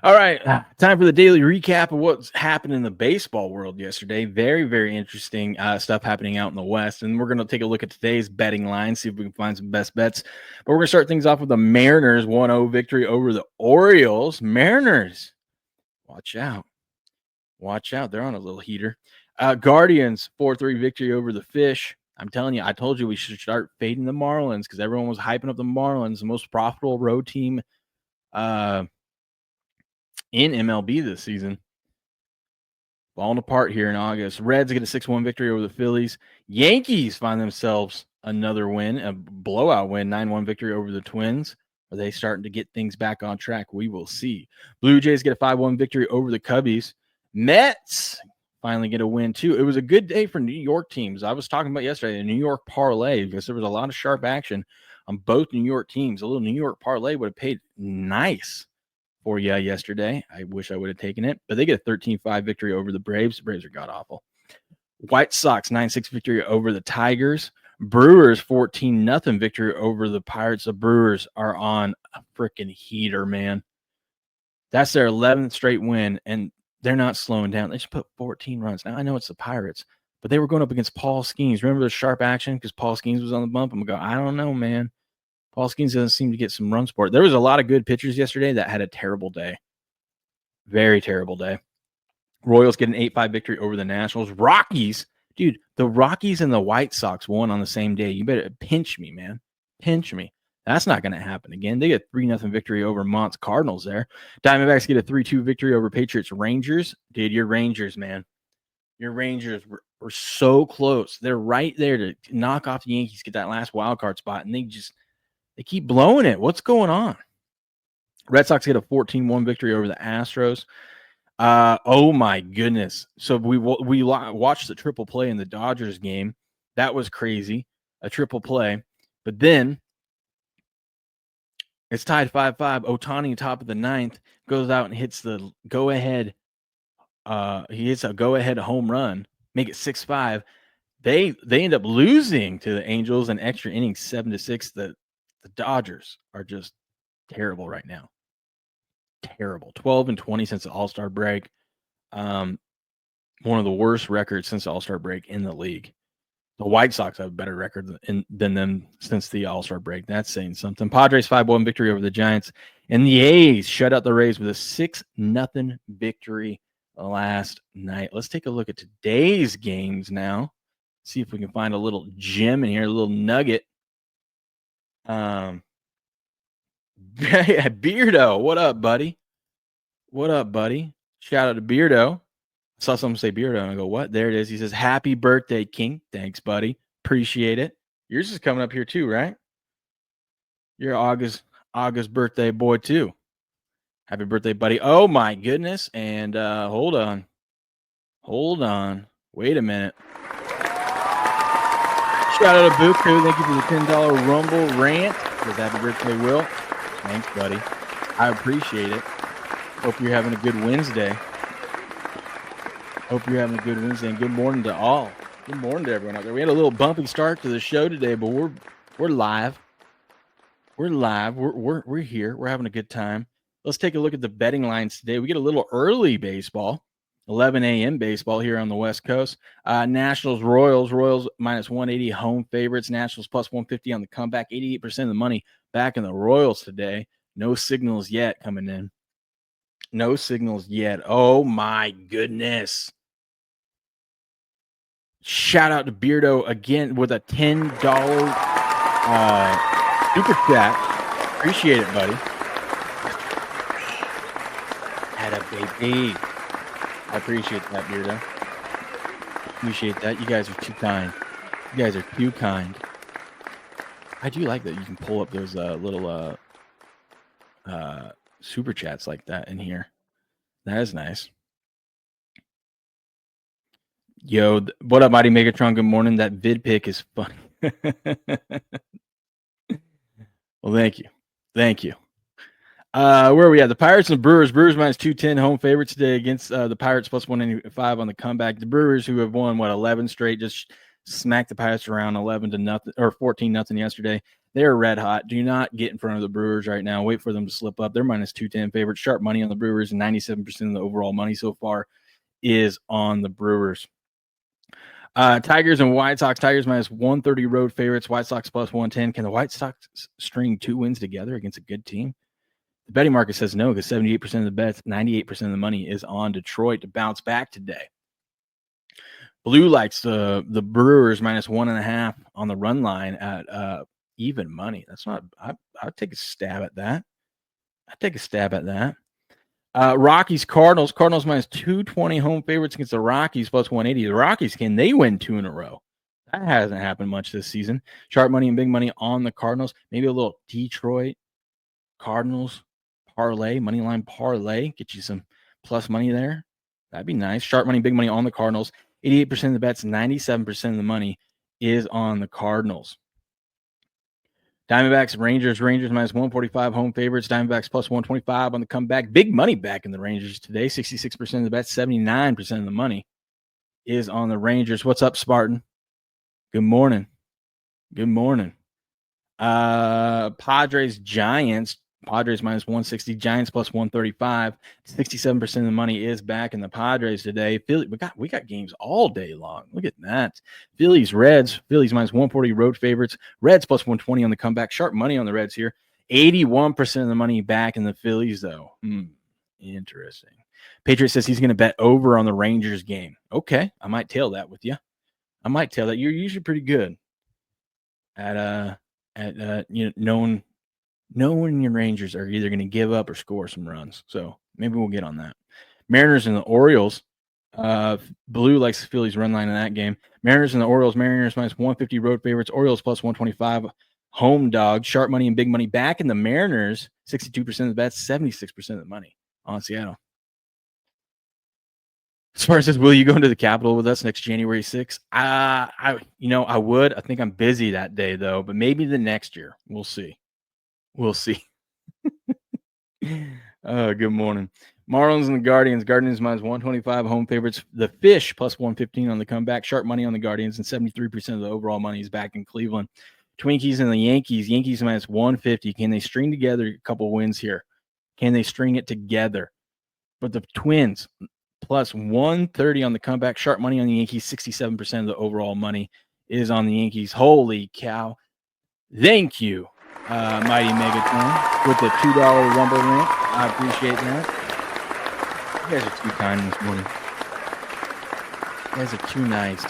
All right, time for the daily recap of what's happened in the baseball world yesterday. Very, very interesting stuff happening out in the West. And we're going to take a look at today's betting line, see if we can find some best bets. But we're going to start things off with the Mariners 1-0 victory over the Orioles. Mariners, watch out. Watch out. They're on a little heater. Guardians 4-3 victory over the Fish. I'm telling you, I told you we should start fading the Marlins because everyone was hyping up the Marlins, the most profitable road team in MLB this season. Falling apart here in August. Reds get a 6-1 victory over the Phillies. Yankees find themselves another win, a blowout win, 9-1 victory over the Twins. Are they starting to get things back on track? We will see. Blue Jays get a 5-1 victory over the Cubbies. Mets finally get a win, too. It was a good day for New York teams. I was talking about yesterday, a New York parlay, because there was a lot of sharp action on both New York teams. A little New York parlay would have paid nice for you yesterday. I wish I would have taken it, but they get a 13-5 victory over the Braves. The Braves are god-awful. White Sox 9-6 victory over the Tigers. Brewers 14-0 victory over the Pirates. The Brewers are on a freaking heater, man. That's their 11th straight win, and they're not slowing down. They just put 14 runs. Now, I know it's the Pirates, but they were going up against Paul Skeens. Remember the sharp action because Paul Skeens was on the bump? I'm going to go, I don't know, man. Paul Skeens doesn't seem to get some run support. There was a lot of good pitchers yesterday that had a terrible day. Very terrible day. Royals get an 8-5 victory over the Nationals. Rockies, dude, the Rockies and the White Sox won on the same day. You better pinch me, man. Pinch me. That's not going to happen again. They get a 3-0 victory over Mont's Cardinals there. Diamondbacks get a 3-2 victory over Patriots Rangers. Dude, your Rangers, man. Your Rangers were so close. They're right there to knock off the Yankees, get that last wild card spot, and they keep blowing it. What's going on? Red Sox get a 14-1 victory over the Astros. Oh, my goodness. So we watched the triple play in the Dodgers game. That was crazy, a triple play. But then it's tied 5-5. Ohtani, top of the ninth, goes out and hits the go-ahead. He hits a go-ahead home run, make it 6-5. They end up losing to the Angels in extra innings, 7-6. The Dodgers are just terrible right now. Terrible. 12-20 since the All-Star break. One of the worst records since the All-Star break in the league. The White Sox have a better record than them since the All-Star break. That's saying something. Padres 5-1 victory over the Giants. And the A's shut out the Rays with a 6-0 victory last night. Let's take a look at today's games now. See if we can find a little gem in here, a little nugget. Beardo, what up, buddy? What up, buddy? Shout out to Beardo. I saw someone say Beardo, and I go, what? There it is. He says, happy birthday, King. Thanks, buddy. Appreciate it. Yours is coming up here too, right? You're August birthday boy too. Happy birthday, buddy. Oh, my goodness. And hold on. Wait a minute. Shout out to Buku. Thank you for the $10 Rumble rant. Says happy birthday, Will. Thanks, buddy. I appreciate it. Hope you're having a good Wednesday. And good morning to all. Good morning to everyone out there. We had a little bumpy start to the show today, but we're live. We're live. We're here. We're having a good time. Let's take a look at the betting lines today. We get a little early baseball, 11 a.m. baseball here on the West Coast. Nationals, Royals minus 180 home favorites. Nationals plus 150 on the comeback. 88% of the money back in the Royals today. No signals yet coming in. No signals yet. Oh, my goodness. Shout out to Beardo again with a $10 super chat. Appreciate it, buddy. Had a baby. I appreciate that, Beardo. Appreciate that. You guys are too kind. I do like that you can pull up those little super chats like that in here. That is nice. Yo, what up, Mighty Megatron? Good morning. That vid pic is funny. Well, thank you. Where are we at? The Pirates and Brewers. Brewers minus 210 home favorites today against the Pirates plus 185 on the comeback. The Brewers, who have won 11 straight, just smacked the Pirates around 11-0 or 14-0 yesterday. They're red hot. Do not get in front of the Brewers right now. Wait for them to slip up. They're minus 210 favorites. Sharp money on the Brewers, and 97% of the overall money so far is on the Brewers. Tigers and White Sox. Tigers minus 130 road favorites. White Sox plus 110. Can the White Sox string 2 wins together against a good team? The betting market says no, because 78% of the bets, 98% of the money is on Detroit to bounce back today. Blue likes the Brewers minus 1.5 on the run line at even money. That's not. I'd take a stab at that. Rockies Cardinals. Cardinals minus 220 home favorites against the Rockies plus 180. The Rockies, can they win 2 in a row? That hasn't happened much this season. Sharp money and big money on the Cardinals. Maybe a little Detroit Cardinals parlay, money line parlay. Get you some plus money there. That'd be nice. Sharp money, big money on the Cardinals. 88% of the bets, 97% of the money is on the Cardinals. Diamondbacks, Rangers minus 145 home favorites. Diamondbacks plus 125 on the comeback. Big money back in the Rangers today. 66% of the bets, 79% of the money is on the Rangers. What's up, Spartan? Good morning. Padres, Giants. Padres minus 160, Giants plus 135. 67% of the money is back in the Padres today. Philly, we got games all day long. Look at that. Phillies, Reds. Phillies minus 140 road favorites. Reds plus 120 on the comeback. Sharp money on the Reds here. 81% of the money back in the Phillies, though. Interesting. Patriot says he's going to bet over on the Rangers game. Okay, I might tail that with you. You're usually pretty good at knowing your Rangers are either going to give up or score some runs. So maybe we'll get on that. Mariners and the Orioles. Blue likes the Phillies run line in that game. Mariners and the Orioles. Mariners minus 150 road favorites. Orioles plus 125 home dog. Sharp money and big money back in the Mariners. 62% of the bets, 76% of the money on Seattle. As far as says, will you go into the Capitol with us next January 6th? I would. I think I'm busy that day though, but maybe the next year. We'll see. Good morning. Marlins and the Guardians. Guardians minus 125 home favorites. The Fish plus 115 on the comeback. Sharp money on the Guardians, and 73% of the overall money is back in Cleveland. Twinkies and the Yankees. Yankees minus 150. Can they string together a couple wins here? Can they string it together? But the Twins plus 130 on the comeback. Sharp money on the Yankees. 67% of the overall money is on the Yankees. Holy cow. Thank you, Mighty Megatron, with the $2 Rumble rant. I appreciate that. You guys are too kind this morning. You guys are too nice.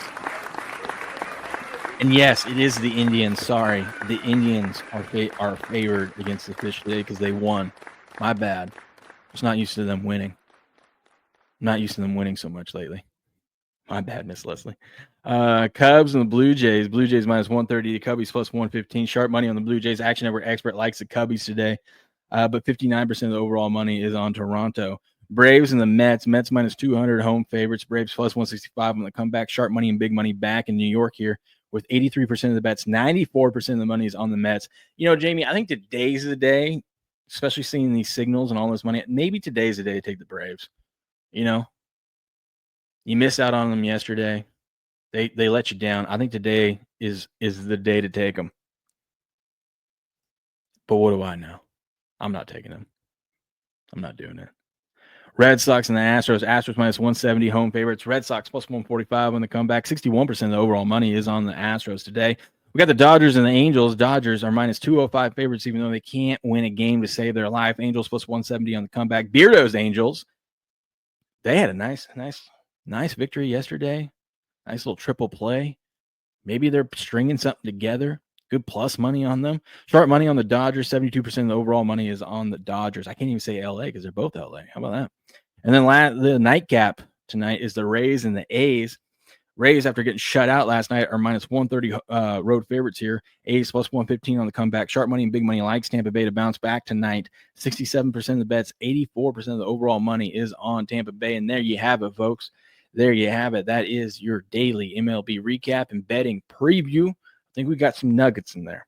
And yes, it is the Indians. Sorry, the Indians are favored against the Fish today because they won. My bad. I'm just not used to them winning. I'm not used to them winning so much lately. My bad, Miss Leslie. Cubs and the Blue Jays. Blue Jays minus 130. The Cubbies plus 115. Sharp money on the Blue Jays. Action Network expert likes the Cubbies today. But 59% of the overall money is on Toronto. Braves and the Mets. Mets minus 200 home favorites. Braves plus 165 on the comeback. Sharp money and big money back in New York here with 83% of the bets. 94% of the money is on the Mets. Jamie, I think today's the day, especially seeing these signals and all this money. Maybe today's the day to take the Braves. You missed out on them yesterday. They let you down. I think today is the day to take them. But what do I know? I'm not taking them. I'm not doing it. Red Sox and the Astros. Astros minus 170 home favorites. Red Sox plus 145 on the comeback. 61% of the overall money is on the Astros today. We got the Dodgers and the Angels. Dodgers are minus 205 favorites, even though they can't win a game to save their life. Angels plus 170 on the comeback. Beardo's Angels. They had a nice victory yesterday. Nice little triple play. Maybe they're stringing something together. Good plus money on them. Sharp money on the Dodgers. 72% of the overall money is on the Dodgers. I can't even say LA because they're both LA. How about that? And then the nightcap tonight is the Rays and the A's. Rays, after getting shut out last night, are minus 130 road favorites here. A's plus 115 on the comeback. Sharp money and big money likes Tampa Bay to bounce back tonight. 67% of the bets, 84% of the overall money is on Tampa Bay. And there you have it, folks. There you have it. That is your daily MLB recap and betting preview. I think we got some nuggets in there.